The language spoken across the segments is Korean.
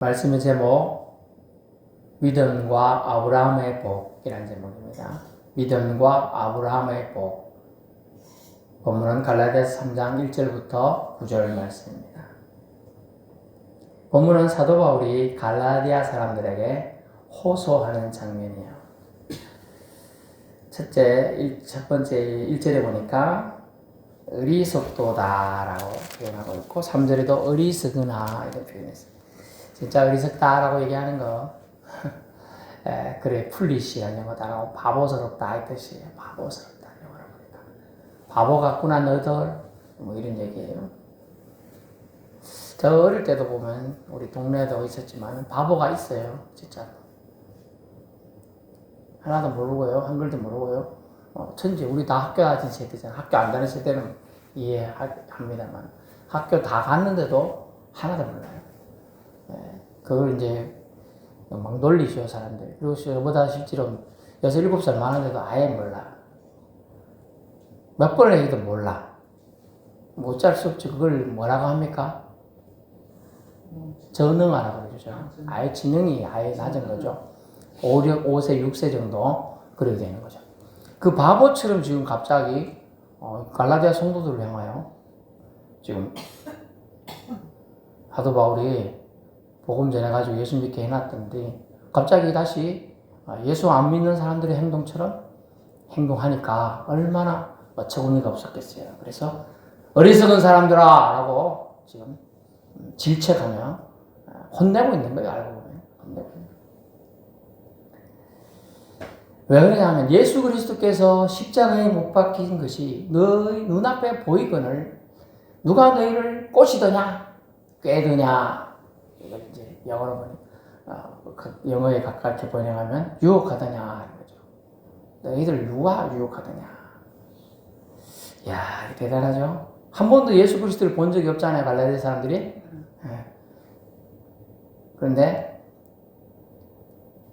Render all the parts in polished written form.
말씀의 제목, 믿음과 아브라함의 복이라는 제목입니다. 믿음과 아브라함의 복. 본문은 갈라디아서 3장 1절부터 9절 말씀입니다. 본문은 사도 바울이 갈라디아 사람들에게 호소하는 장면이에요. 첫 번째 1절에 보니까 어리석도다라고 표현하고 있고 3절에도 어리석으나 이렇게 표현했어요. 진짜 어리석다라고 얘기하는 거 그래 풀리시한 영어다. 바보스럽다 이 뜻이에요. 바보스럽다 영어로 보니까 바보 같구나 너들 뭐 이런 얘기예요. 저 어릴 때도 보면 우리 동네에도 있었지만 바보가 있어요. 진짜 하나도 모르고요. 한글도 모르고요. 천지 우리 다 학교 다닌 세대잖아요. 학교 안 다닌 세대는 이해합니다만 학교 다 갔는데도 하나도 몰라요. 그걸 이제 막 놀리죠 사람들. 그리고 저보다 실제로 6, 7살 많은데도 아예 몰라. 몇 번을 얘기도 몰라. 못 짤 수 없지. 그걸 뭐라고 합니까? 저능하라고 그러죠. 아예 지능이 아예 낮은 거죠. 5세, 6세 정도 그래야 되는 거죠. 그 바보처럼 지금 갑자기 갈라디아 성도들을 향하여 지금 사도 바울이 복음 전해가지고 예수 믿게 해놨던데 갑자기 다시 예수 안 믿는 사람들의 행동처럼 행동하니까 얼마나 어처구니가 없었겠어요. 그래서 어리석은 사람들아 라고 지금 질책하며 혼내고 있는 거예요. 알고 보면 혼내고 있는 거예요. 왜 그러냐면 예수 그리스도께서 십자가에 못 박힌 것이 너희 눈앞에 보이거늘 누가 너희를 꼬시더냐 꾀더냐 이걸 이제 영어로 보니 영어에 가깝게 번역하면 유혹하더냐 하는 거죠. 너희들 누가 유혹하더냐. 이야 대단하죠. 한 번도 예수 그리스도를 본 적이 없잖아요. 갈라디아 사람들이. 그런데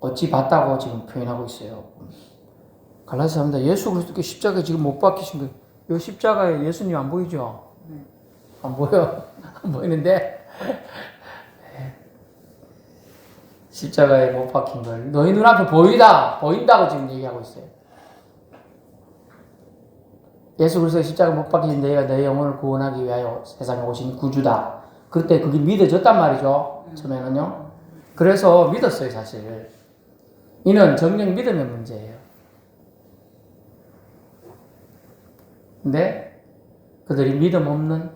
어찌 봤다고 지금 표현하고 있어요. 갈라디아 사람들 예수 그리스도께 십자가에 지금 못 박히신 거. 이 십자가에 예수님 안 보이죠? 안 보여. 안 보이는데 십자가에 못 박힌 걸 너희 눈앞에 보인다고 지금 얘기하고 있어요. 예수 그리스도 십자가 못 박힌 너희가 너희 영혼을 구원하기 위하여 세상에 오신 구주다. 그때 그게 믿어졌단 말이죠. 처음에는요. 그래서 믿었어요 사실. 이는 정녕 믿음의 문제예요. 근데 그들이 믿음 없는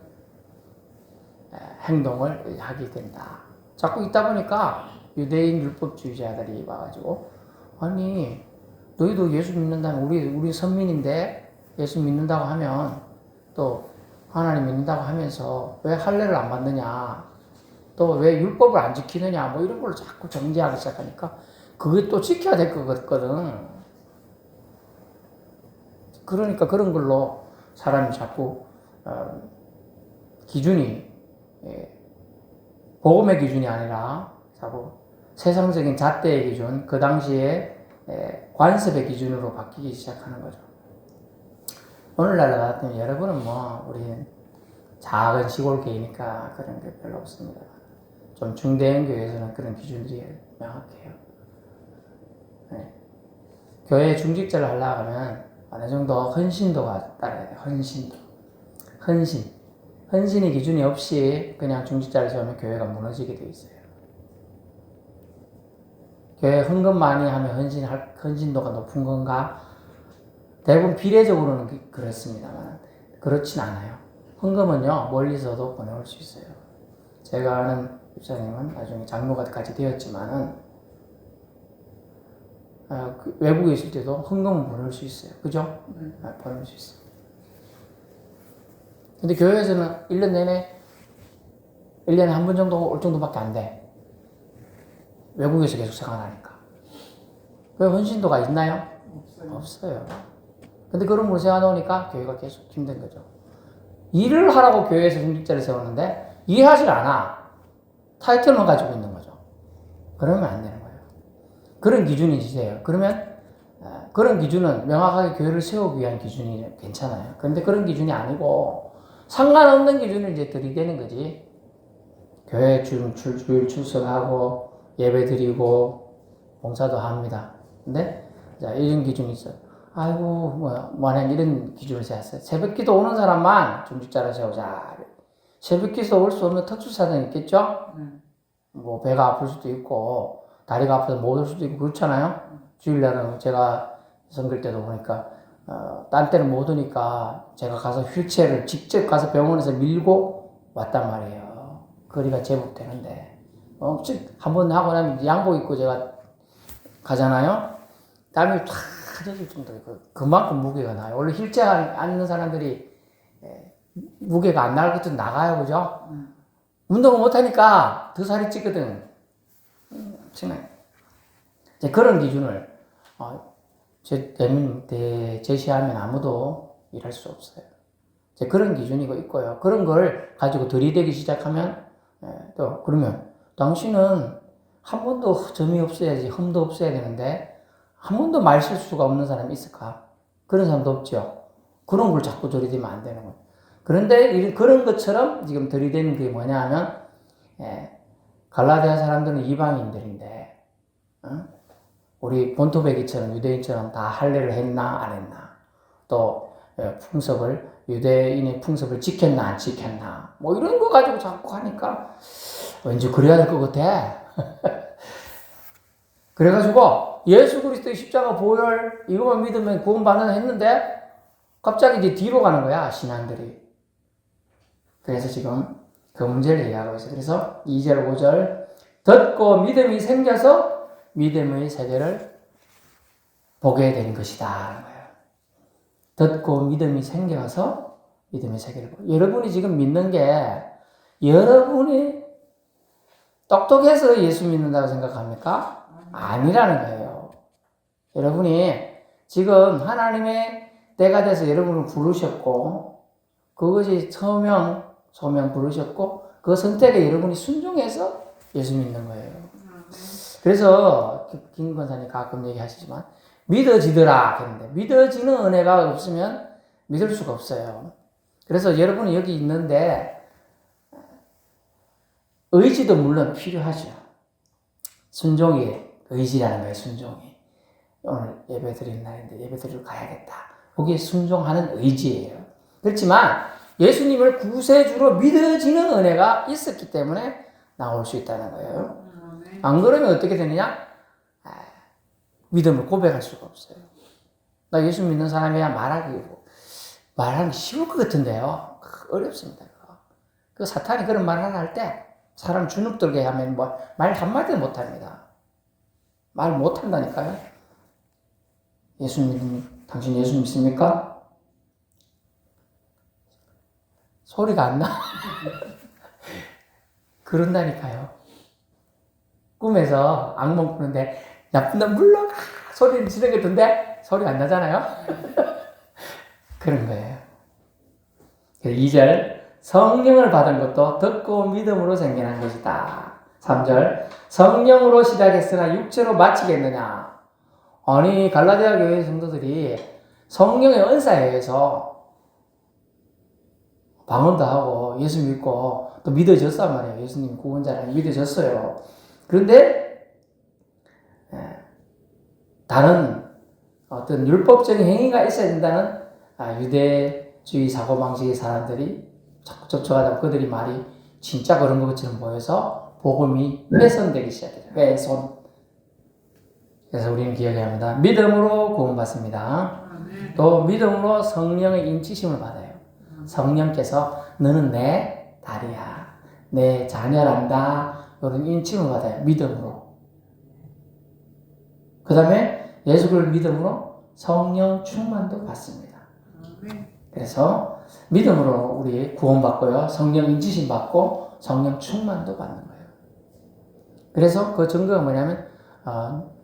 행동을 하게 된다. 자꾸 있다 보니까 유대인 율법주의자들이 와가지고 아니 너희도 예수 믿는다면 우리 선민인데 예수 믿는다고 하면 또 하나님 믿는다고 하면서 왜 할례를 안 받느냐 또 왜 율법을 안 지키느냐 뭐 이런 걸 자꾸 정죄하기 시작하니까 그게 또 지켜야 될 것 같거든. 그러니까 그런 걸로 사람이 자꾸 기준이 복음의 기준이 아니라 자꾸 세상적인 잣대의 기준, 그 당시에 관습의 기준으로 바뀌기 시작하는 거죠. 오늘날 같은 여러분은 우리 작은 시골 교회니까 그런 게 별로 없습니다. 좀 중대형 교회에서는 그런 기준들이 명확해요. 교회 중직자를 하려고 하면 어느 정도 헌신도가 따라야 돼요. 헌신의 기준이 없이 그냥 중직자를 세우면 교회가 무너지게 돼 있어요. 교회 헌금 많이 하면 헌신도가 높은 건가? 대부분 비례적으로는 그렇습니다만 그렇진 않아요. 헌금은요 멀리서도 보내올 수 있어요. 제가 아는 집사님은 나중에 장로까지 되었지만은 외국에 있을 때도 헌금은 보낼 수 있어요. 그죠? 보낼 수 있어요. 근데 교회에서는 1년 내내 1년에 한 번 정도 올 정도밖에 안 돼. 외국에서 계속 생활하니까. 왜 헌신도가 있나요? 없어요. 근데 그런 걸 세워놓으니까 교회가 계속 힘든 거죠. 일을 하라고 교회에서 중직자를 세웠는데 일하질 않아. 타이틀만 가지고 있는 거죠. 그러면 안 되는 거예요. 그런 기준이 있으세요. 그러면 그런 기준은 명확하게 교회를 세우기 위한 기준이 괜찮아요. 그런데 그런 기준이 아니고 상관없는 기준을 이제 들이대는 거지. 교회 주일 출석하고 예배 드리고 봉사도 합니다. 근데 자, 이런 기준이 있어요. 아이고 만약 이런 기준을 세웠어요. 새벽 기도 오는 사람만 중직자를 세우자. 새벽 기도 올 수 없는 특수사정이 있겠죠? 뭐 배가 아플 수도 있고 다리가 아파서 못 올 수도 있고 그렇잖아요. 주일날은 제가 섬길 때도 보니까 딴 때는 못 오니까 제가 가서 휠체어를 직접 가서 병원에서 밀고 왔단 말이에요. 거리가 제법 되는데 한번 하고 나면 양복 입고 제가 가잖아요. 땀이 탁 젖을 정도로 그만큼 무게가 나요. 원래 휠체어 앉는 사람들이 무게가 안 나갈 것도 나가요, 그죠? 운동을 못하니까 더 살이 찌거든. 이제 그런 기준을 제시하면 아무도 일할 수 없어요. 이제 그런 기준이 있고요. 그런 걸 가지고 들이대기 시작하면 또 그러면 당신은 한 번도 점이 없어야지 흠도 없어야 되는데 한 번도 말 실수가 없는 사람이 있을까? 그런 사람도 없죠. 그런 걸 자꾸 들이대면 안 되는 거예요. 그런데 그런 것처럼 지금 들이대는 게 뭐냐 하면 갈라디아 사람들은 이방인들인데 우리 본토배기처럼 유대인처럼 다 할례를 했나 안 했나 또 풍습을 유대인의 풍습을 지켰나 안 지켰나 뭐 이런 거 가지고 자꾸 하니까 왠지 그래야 될 것 같아. 그래가지고 예수 그리스도의 십자가 보혈 이거만 믿으면 구원받는 했는데 갑자기 이제 뒤로 가는 거야 신앙들이. 그래서 지금 그 문제를 얘기하고 있어요. 그래서 2절 5절 듣고 믿음이 생겨서 믿음의 세계를 보게 된 것이다 하는 거예요. 듣고 믿음이 생겨서 믿음의 세계를 보게. 여러분이 지금 믿는 게 여러분이 똑똑해서 예수 믿는다고 생각합니까? 아니라는 거예요. 여러분이 지금 하나님의 때가 돼서 여러분을 부르셨고 그것이 소명 부르셨고 그 선택에 여러분이 순종해서 예수 믿는 거예요. 그래서 김 권사님 가끔 얘기하시지만 믿어지더라 했는데 믿어지는 은혜가 없으면 믿을 수가 없어요. 그래서 여러분이 여기 있는데 의지도 물론 필요하죠. 순종이 의지라는 거예요. 순종이. 오늘 예배 드리는 날인데 예배 드리러 가야겠다. 그게 순종하는 의지예요. 그렇지만 예수님을 구세주로 믿어지는 은혜가 있었기 때문에 나올 수 있다는 거예요. 안 그러면 어떻게 되느냐? 믿음을 고백할 수가 없어요. 나 예수 믿는 사람이야 말하기 쉬울 것 같은데요. 어렵습니다. 그 사탄이 그런 말을 하나 할 때 사람 주눅들게 하면 말 한마디도 못합니다. 말 못한다니까요. 당신 예수 믿습니까? 소리가 안 나. 그런다니까요. 꿈에서 악몽 꾸는데 나쁜 놈 물러가 소리를 지르겠던데 소리가 안 나잖아요. 그런 거예요. 2절 성령을 받은 것도 듣고 믿음으로 생겨난 것이다. 3절 성령으로 시작했으나 육체로 마치겠느냐. 아니 갈라디아 교회 성도들이 성령의 은사에 의해서 방언도 하고 예수 믿고 또 믿어졌단 말이에요. 예수님 구원자라는 믿어졌어요. 그런데 다른 어떤 율법적인 행위가 있어야 된다는 유대주의 사고방식의 사람들이 자꾸 접촉하다 그들이 말이 진짜 그런 것처럼 보여서 복음이 훼손되기 시작해요. 훼손. 그래서 우리는 기억해야 합니다. 믿음으로 구원받습니다. 또 믿음으로 성령의 인치심을 받아요. 성령께서 너는 내 딸이야. 내 자녀란다. 이런 인침을 받아요. 믿음으로. 그 다음에 예수를 믿음으로 성령 충만도 받습니다. 그래서 믿음으로 우리 구원받고요. 성령 인치심 받고 성령 충만도 받는 거예요. 그래서 그 증거가 뭐냐면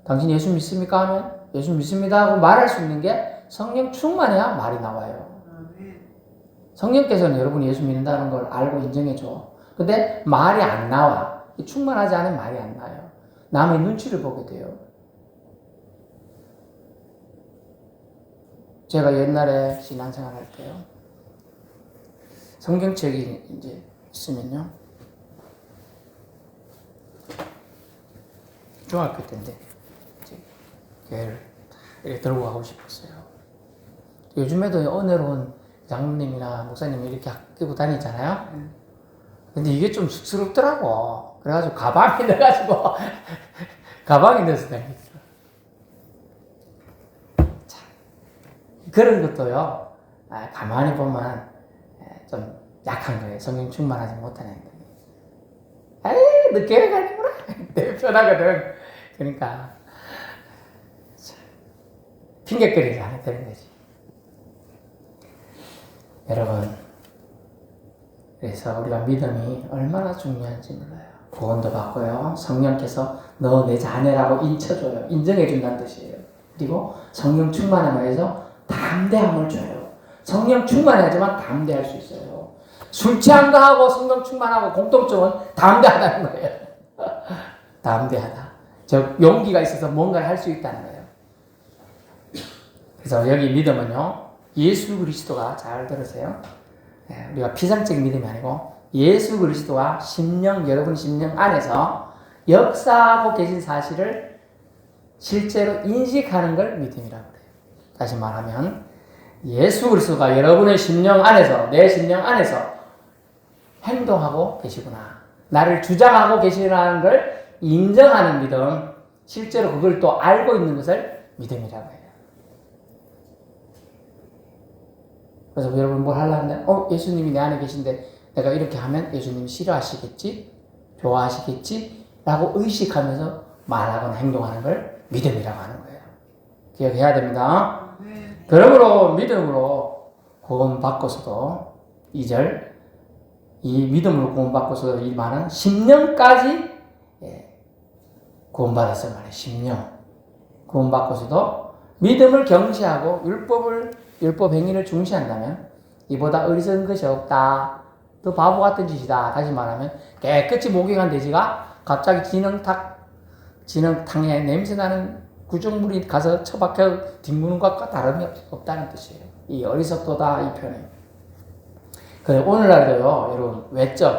당신 예수 믿습니까? 하면 예수 믿습니다 하고 말할 수 있는 게 성령 충만해야 말이 나와요. 성령께서는 여러분이 예수 믿는다는 걸 알고 인정해줘. 근데 말이 안 나와. 충만하지 않으면 말이 안 나요. 남의 눈치를 보게 돼요. 제가 옛날에 신앙생활 할 때요. 성경책이 이제 있으면요. 중학교 때인데 이제 교회를 이렇게 들고 가고 싶었어요. 요즘에도 은혜로운 장로님이나 목사님이 이렇게 끼고 다니잖아요. 근데 이게 좀 쑥스럽더라고. 그래가지고 가방에 넣어가지고 가방에 넣어서 다녔어. 자, 그런 것도요. 가만히 보면 좀 약한 거예요. 성령 충만하지 못하는 행동이. 에이, 너 교회 가는구나. 편하거든. 그러니까 핑계거리를 안 되는 거지. 여러분, 그래서 우리가 믿음이 얼마나 중요한지 몰라요. 구원도 받고요. 성령께서 너 내 자녀라고 인쳐줘요. 인정해준다는 뜻이에요. 그리고 성령 충만함을 해서 담대함을 줘요. 성령 충만하지만 담대할 수 있어요. 술 취한 거하고 성령 충만하고 공통점은 담대하다는 거예요. 담대하다. 즉 용기가 있어서 뭔가를 할 수 있다는 거예요. 그래서 여기 믿음은요. 예수 그리스도가 잘 들으세요. 우리가 피상적인 믿음이 아니고 예수 그리스도와 심령, 여러분 심령 안에서 역사하고 계신 사실을 실제로 인식하는 걸 믿음이라고 그래요. 다시 말하면 예수 그리스도가 여러분의 심령 안에서, 내 심령 안에서 행동하고 계시구나. 나를 주장하고 계시라는 걸 인정하는 믿음, 실제로 그걸 또 알고 있는 것을 믿음이라고 해요. 그래서 여러분 뭘 하려는데, 예수님이 내 안에 계신데 내가 이렇게 하면 예수님이 싫어하시겠지? 좋아하시겠지? 라고 의식하면서 말하거나 행동하는 걸 믿음이라고 하는 거예요. 기억해야 됩니다. 그러므로 믿음으로 구원받고서도 2절 이 믿음으로 구원받고서도 이 말은 10년까지 구원받았을 말이에요. 10년 구원받고서도 믿음을 경시하고 율법 행위를 중시한다면 이보다 어리석은 것이 없다. 더 바보 같은 짓이다. 다시 말하면 깨끗이 목욕한 돼지가 갑자기 진흙탕에 냄새나는 구정물이 가서 처박혀 뒹구는 것과 다름이 없다는 뜻이에요. 이 어리석도다 이 표현이. 그래 오늘날도요, 여러분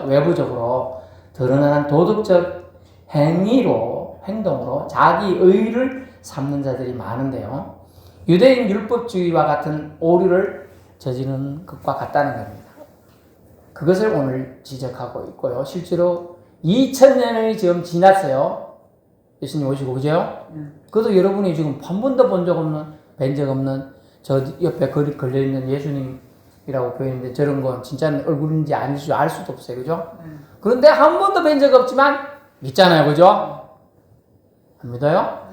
외부적으로 드러나는 도덕적 행동으로 자기 의를 삼는 자들이 많은데요. 유대인 율법주의와 같은 오류를 저지르는 것과 같다는 겁니다. 그것을 오늘 지적하고 있고요. 실제로 2000년이 지금 지났어요. 예수님 오시고, 그죠? 그래도 여러분이 지금 한 번도 본 적 없는, 뵌 적 없는, 저 옆에 걸려있는 예수님이라고 보이는데 저런 건 진짜 얼굴인지 아닌지 알 수도 없어요. 그죠? 그런데 한 번도 뵌 적 없지만 믿잖아요. 그죠? 안 믿어요?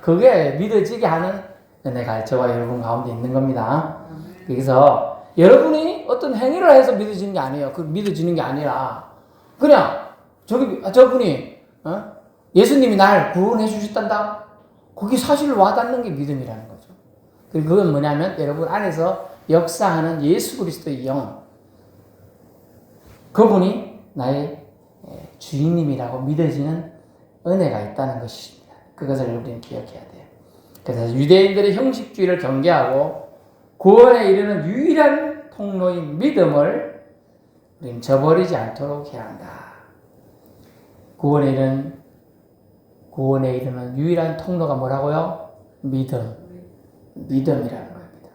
그게 믿어지게 하는 은혜가 저와 여러분 가운데 있는 겁니다. 그래서 여러분이 어떤 행위를 해서 믿어지는 게 아니에요. 그 믿어지는 게 아니라 그냥 저분이 예수님이 날 구원해 주셨단다. 그게 사실을 와닿는 게 믿음이라는 거죠. 그리고 그건 뭐냐면 여러분 안에서 역사하는 예수 그리스도의 영, 그분이 나의 주인님이라고 믿어지는 은혜가 있다는 것입니다. 그것을 우리는 기억해야 돼요. 그래서 유대인들의 형식주의를 경계하고 구원에 이르는 유일한 통로인 믿음을 우리는 저버리지 않도록 해야 한다. 구원에 이르는 유일한 통로가 뭐라고요? 믿음이라는 겁니다.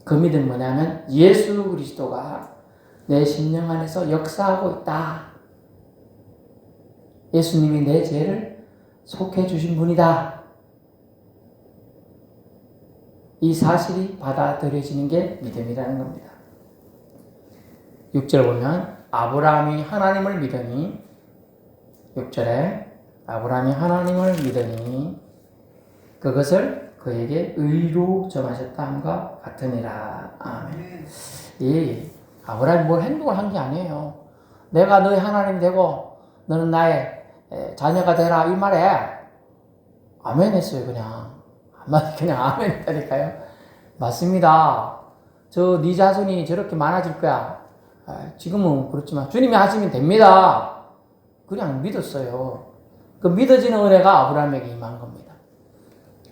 그 믿음 뭐냐면 예수 그리스도가 내 심령 안에서 역사하고 있다. 예수님이 내 죄를 속해 주신 분이다. 이 사실이 받아들여지는 게 믿음이라는 겁니다. 6절 보면 아브라함이 하나님을 믿으니 6절에 아브라함이 하나님을 믿으니 그것을 그에게 의로 정하셨다 함과 같으니라. 아멘. 이 아브라함이 뭘 행동을 한 게 아니에요. 내가 너의 하나님 되고 너는 나의 자녀가 되라 이 말에 아멘 했어요. 그냥 아멘 했다니까요. 맞습니다. 네 자손이 저렇게 많아질 거야. 지금은 그렇지만 주님이 하시면 됩니다. 그냥 믿었어요. 그 믿어지는 은혜가 아브라함에게 임한 겁니다.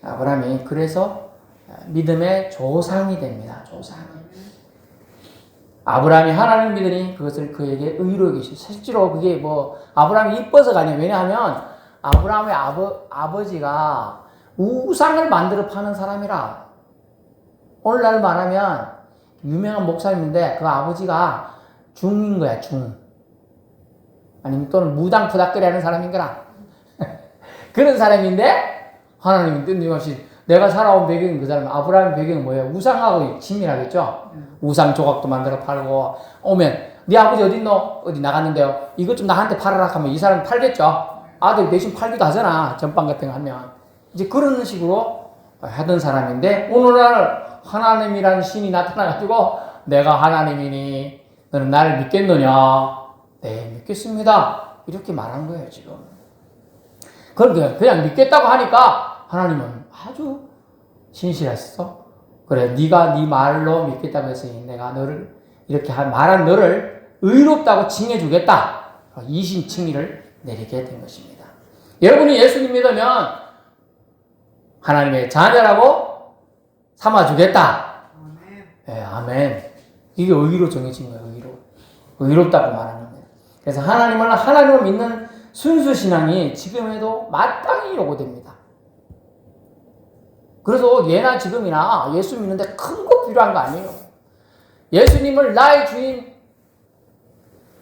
아브라함이 그래서 믿음의 조상이 됩니다. 조상이. 아브라함이 하나님을 믿으니 그것을 그에게 의로 여기시. 실제로 그게 아브라함이 이뻐서가 아니에요. 왜냐하면 아브라함의 아버지가 우상을 만들어 파는 사람이라. 오늘날 말하면 유명한 목사님인데 그 아버지가 중인 거야, 중. 아니면 또는 무당푸닥거리 하는 사람인 거라. 그런 사람인데 하나님이 뜬금없이 내가 살아온 배경은 그 사람, 아브라함의 배경은 뭐예요? 우상하고 친밀하겠죠? 우상 조각도 만들어 팔고 오면 네 아버지 어딨노? 어디 나갔는데요? 이것 좀 나한테 팔아라 하면 이 사람 팔겠죠? 아들 대신 팔기도 하잖아. 전빵 같은 거 하면. 이제 그런 식으로 하던 사람인데 오늘날 하나님이라는 신이 나타나가지고 내가 하나님이니 너는 나를 믿겠느냐? 네, 믿겠습니다. 이렇게 말한 거예요, 지금. 그런데 그냥 믿겠다고 하니까 하나님은 아주 신실하셨어. 그래, 네가 네 말로 믿겠다고 했으니 내가 너를 이렇게 말한 너를 의롭다고 칭해주겠다. 이신 칭의를 내리게 된 것입니다. 여러분이 예수님 믿으면 하나님의 자녀라고 삼아주겠다. 네, 아멘. 이게 의로 정해진 거예요. 의롭다고 말하는 거예요. 그래서 하나님을 믿는 순수 신앙이 지금에도 마땅히 요구됩니다. 그래서 예나 지금이나 예수 믿는데 큰 거 필요한 거 아니에요. 예수님을 나의 주인,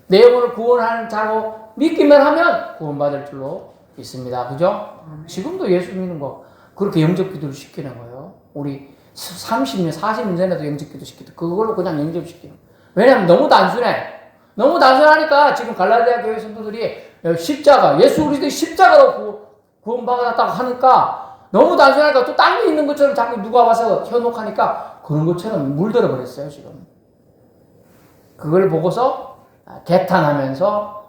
내 영혼을 구원하는 자로 믿기만 하면 구원받을 줄로 믿습니다. 그죠? 지금도 예수 믿는 거 그렇게 영접 기도를 시키는 거예요. 우리 30년, 40년 전에도 영접 기도 시키도 그걸로 그냥 영접시키는 거예요. 왜냐하면 너무 단순해. 너무 단순하니까 지금 갈라디아 교회 성도들이 십자가, 예수 그리스도의 십자가로 구원받았다고 하니까 너무 단순하니까 또 딴 게 있는 것처럼 자꾸 누가 와서 현혹하니까 그런 것처럼 물들어 버렸어요, 지금. 그걸 보고서 개탄하면서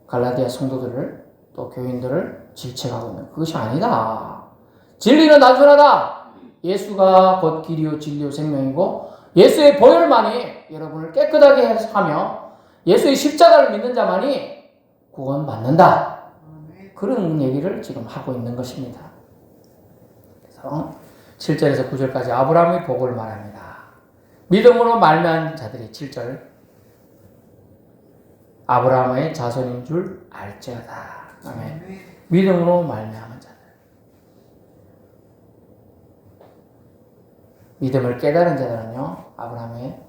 갈라디아 성도들을 또 교인들을 질책하고 있는 그것이 아니다. 진리는 단순하다. 예수가 곧 길이요 진리요 생명이고 예수의 보혈만이 여러분을 깨끗하게 하며 예수의 십자가를 믿는 자만이 구원받는다. 그런 얘기를 지금 하고 있는 것입니다. 그래서 7절에서 9절까지 아브라함의 복을 말합니다. 믿음으로 말미암은 자들이 7절 아브라함의 자손인 줄 알지어다. 아멘. 믿음으로 말미암은 자들. 믿음을 깨달은 자들은요, 아브라함의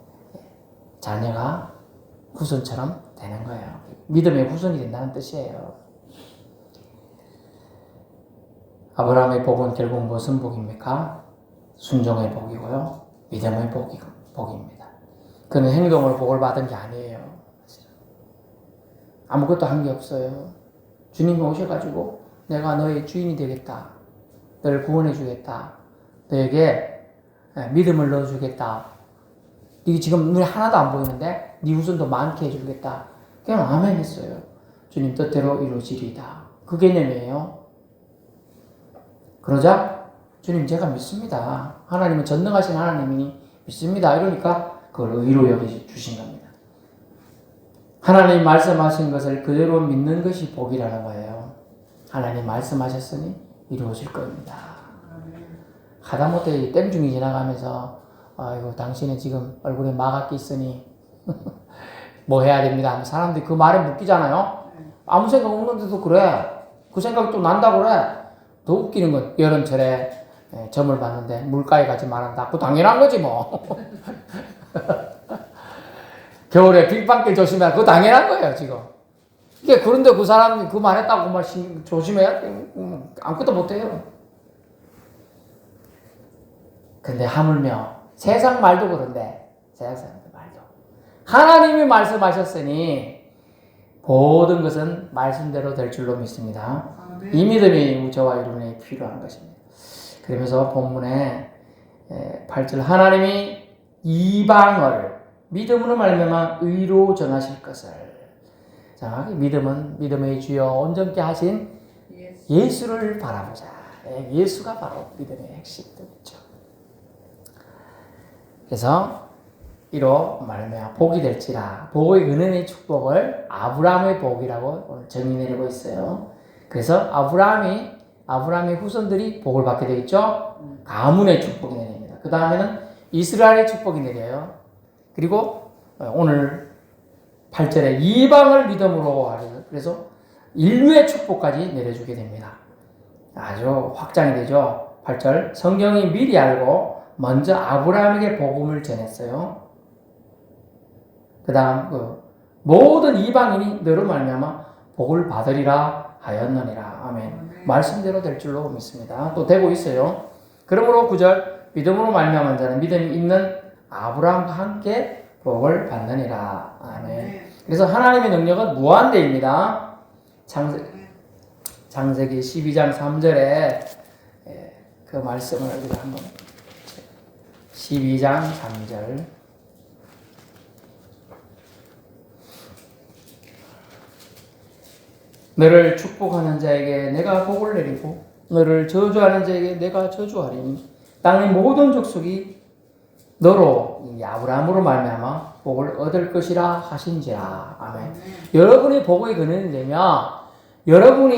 자녀가 후손처럼 되는 거예요. 믿음의 후손이 된다는 뜻이에요. 아브라함의 복은 결국 무슨 복입니까? 순종의 복이고요. 믿음의 복입니다. 그는 행동으로 복을 받은 게 아니에요. 아무것도 한 게 없어요. 주님이 오셔가지고 내가 너의 주인이 되겠다. 너를 구원해 주겠다. 너에게 믿음을 넣어주겠다. 이게 지금 눈에 하나도 안 보이는데 네 후손도 많게 해주겠다. 그냥 아멘 했어요. 주님 뜻대로 이루어지리이다. 그 개념이에요. 그러자 주님 제가 믿습니다. 하나님은 전능하신 하나님이니 믿습니다. 이러니까 그걸 의로 여겨주신 겁니다. 하나님 말씀하신 것을 그대로 믿는 것이 복이라는 거예요. 하나님 말씀하셨으니 이루어질 겁니다. 하다못해 땜중이 지나가면서 아이고 당신은 지금 얼굴에 마각이 있으니 뭐 해야 됩니다. 사람들이 그 말에 묶이잖아요. 아무 생각 없는데도 그래. 그 생각이 또 난다고 그래. 더 웃기는 건 여름철에 점을 봤는데 물가에 가지 말한다. 그거 당연한 거지 뭐. 겨울에 빙판길 조심해라. 그거 당연한 거예요 지금. 이게 그런데 그 사람이 그 말했다고 말 조심해야 돼. 아무것도 못해요. 근데 하물며 세상 말도 그런데 세상 사람들 말도 하나님이 말씀하셨으니 모든 것은 말씀대로 될 줄로 믿습니다. 이 믿음이 저와 여러분에게 필요한 것입니다. 그러면서 본문에 8절 하나님이 이방을 믿음으로 말미암아 의로 정하실 것을. 자, 믿음은 믿음의 주여 온전케 하신 예수를 바라보자. 예수가 바로 믿음의 핵심이죠. 그래서 이로 말미암아 복이 될지라. 복의 은혜의 축복을 아브라함의 복이라고 오늘 정의 내리고 있어요. 그래서 아브라함의 후손들이 복을 받게 되겠죠. 가문의 축복이 내립니다. 그 다음에는 이스라엘의 축복이 내려요. 그리고 오늘 8절에 이방을 믿음으로 하려. 그래서 인류의 축복까지 내려주게 됩니다. 아주 확장이 되죠. 8절 성경이 미리 알고 먼저 아브라함에게 복음을 전했어요. 그 다음 모든 이방인이 너로 말미암아 복을 받으리라 하였느니라. 아멘. 말씀대로 될 줄로 믿습니다. 또 되고 있어요. 그러므로 9절 믿음으로 말미암은 자는 믿음이 있는 아브라함과 함께 복을 받느니라. 아멘. 그래서 하나님의 능력은 무한대입니다. 창세기 12장 3절에 그 말씀을 우리가 한번 12장 3절 너를 축복하는 자에게 내가 복을 내리고 너를 저주하는 자에게 내가 저주하리니 땅의 모든 족속이 너로 아브라함으로 말미암아 복을 얻을 것이라 하신지라. 아멘. 여러분이 복의 근원이 되면 여러분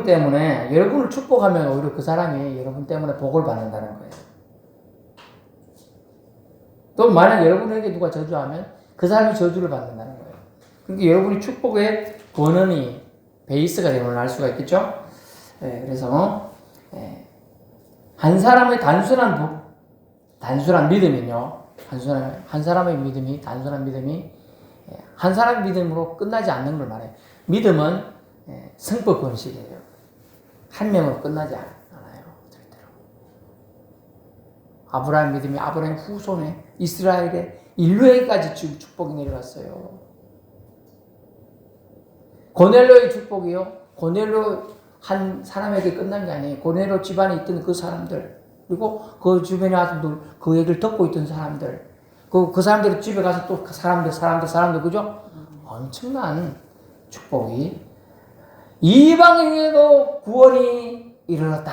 때문에 여러분을 축복하면 오히려 그 사람이 여러분 때문에 복을 받는다는 거예요. 또 만약 여러분에게 누가 저주하면 그 사람이 저주를 받는다는 거예요. 그러니까 여러분이 축복의 근원이 베이스가 되면 알 수가 있겠죠. 그래서 한 사람의 단순한 믿음은요. 한 사람의 믿음이 단순한 믿음이 한 사람의 믿음으로 끝나지 않는 걸 말해요. 믿음은 성법 건식이에요. 한 명으로 끝나지 않아요. 절대로. 아브라함 믿음이 아브라함 후손에 이스라엘의 인류에게까지 축복이 내려갔어요. 고넬로의 축복이요. 고넬로 한 사람에게 끝난 게 아니에요. 고넬로 집안에 있던 그 사람들, 그리고 그 주변에 와서 그 얘기를 듣고 있던 사람들, 그 사람들 집에 가서 또 그 사람들, 그죠? 엄청난 축복이 이방인에게도 구원이 이르렀다.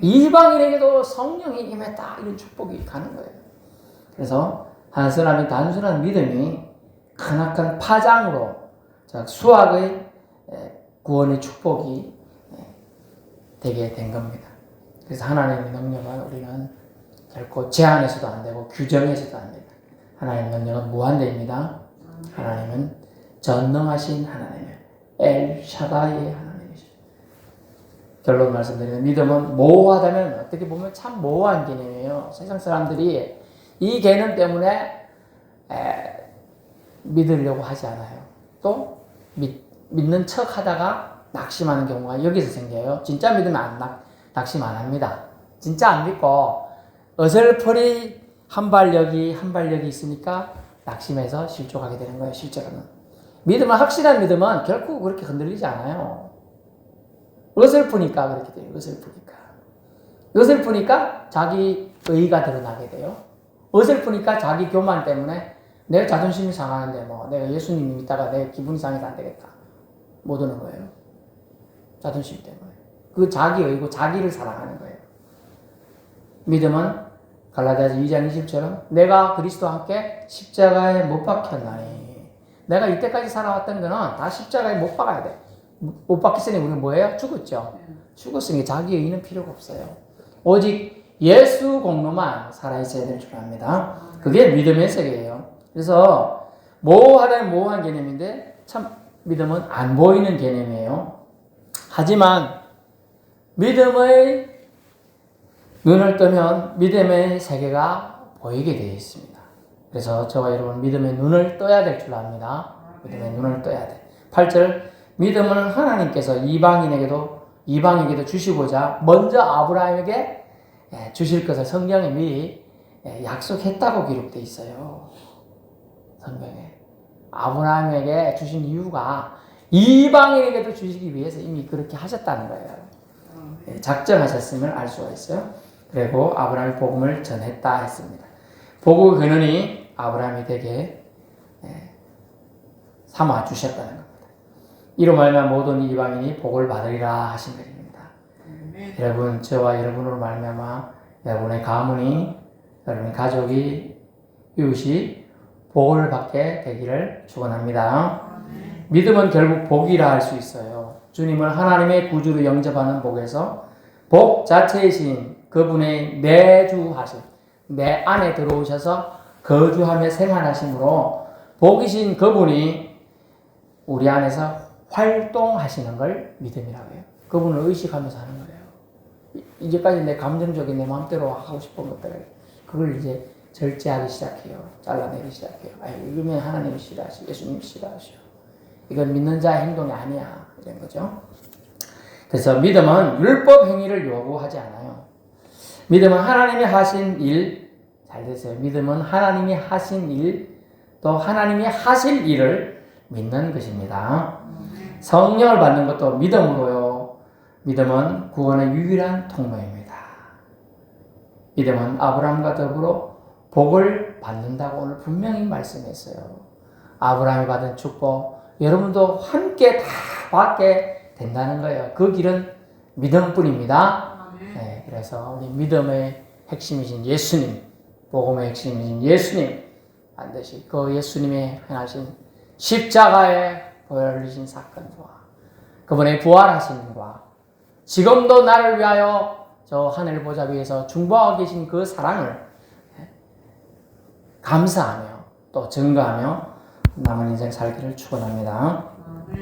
이방인에게도 성령이 임했다. 이런 축복이 가는 거예요. 그래서 한 사람의 단순한 믿음이 크나큰 파장으로 수학의 구원의 축복이 되게 된 겁니다. 그래서 하나님의 능력은 우리는 결코 제한해서도 안 되고 규정해서도 안 됩니다. 하나님의 능력은 무한대입니다. 하나님은 전능하신 하나님이에요. 엘 샤다이의 하나님이시죠. 결론 말씀드리면 믿음은 모호하다면 어떻게 보면 참 모호한 개념이에요. 세상 사람들이 이 개념 때문에 믿으려고 하지 않아요. 또 믿는 척 하다가 낙심하는 경우가 여기서 생겨요. 진짜 믿으면 낙심 안 합니다. 진짜 안 믿고 어설프리 한 발 여기 있으니까 낙심해서 실족하게 되는 거예요. 실제로는. 믿음은 확실한 믿음은 결코 그렇게 흔들리지 않아요. 어설프니까 그렇게 돼요. 어설프니까 자기 의의가 드러나게 돼요. 어설프니까 자기 교만 때문에 내 자존심이 상하는데 내가 예수님 믿다가 내 기분이 상해서 안 되겠다. 못 오는 거예요. 자존심 때문에. 그 자기 의고 자기를 사랑하는 거예요. 믿음은 갈라디아서 2장 20처럼 내가 그리스도와 함께 십자가에 못 박혔나니. 내가 이때까지 살아왔던 거는 다 십자가에 못 박아야 돼. 못 박혔으니 우리는 뭐예요? 죽었죠. 죽었으니 자기 의의는 필요가 없어요. 오직 예수 공로만 살아있어야 될 줄 압니다. 그게 믿음의 세계예요. 그래서 모호하다는 모호한 개념인데 참 믿음은 안 보이는 개념이에요. 하지만 믿음의 눈을 뜨면 믿음의 세계가 보이게 되어 있습니다. 그래서 저와 여러분 믿음의 눈을 떠야 될 줄 압니다. 믿음의 눈을 떠야 돼. 8절 믿음을 하나님께서 이방에게도 주시고자 먼저 아브라함에게 주실 것을 성경에 미리 약속했다고 기록되어 있어요. 성경에. 아브라함에게 주신 이유가 이방인에게도 주시기 위해서 이미 그렇게 하셨다는 거예요. 작정하셨음을 알 수가 있어요. 그리고 아브라함이 복음을 전했다 했습니다. 복음의 근원이 아브라함이 되게 삼아 주셨다는 겁니다. 이로 말미암아 모든 이방인이 복을 받으리라 하신 것입니다. 여러분, 저와 여러분으로 말미암아 여러분의 가문이, 여러분의 가족이, 이웃이 복을 받게 되기를 축원합니다. 믿음은 결국 복이라 할 수 있어요. 주님을 하나님의 구주로 영접하는 복에서 복 자체이신 그분의 내주하심, 내 안에 들어오셔서 거주하며 생활하심으로 복이신 그분이 우리 안에서 활동하시는 걸 믿음이라고 해요. 그분을 의식하면서 하는 거예요. 이제까지 내 감정적인 내 마음대로 하고 싶은 것들을 그걸 이제 절제하기 시작해요. 잘라내기 시작해요. 이러면 하나님이 싫어하시고 예수님이 싫어하시오. 이건 믿는 자의 행동이 아니야. 이런 거죠. 그래서 믿음은 율법 행위를 요구하지 않아요. 믿음은 하나님이 하신 일, 잘 되세요. 믿음은 하나님이 하신 일, 또 하나님이 하실 일을 믿는 것입니다. 성령을 받는 것도 믿음으로요. 믿음은 구원의 유일한 통로입니다. 믿음은 아브라함과 더불어 복을 받는다고 오늘 분명히 말씀했어요. 아브라함이 받은 축복, 여러분도 함께 다 받게 된다는 거예요. 그 길은 믿음뿐입니다. 네, 그래서 우리 믿음의 핵심이신 예수님, 복음의 핵심이신 예수님, 반드시 그 예수님의 행하신 십자가에 보혈리신 사건과 그분의 부활하심과 지금도 나를 위하여 저 하늘 보좌 위에서 중보하고 계신 그 사랑을 감사하며 또 증거하며 남은 인생 살기를 축원합니다.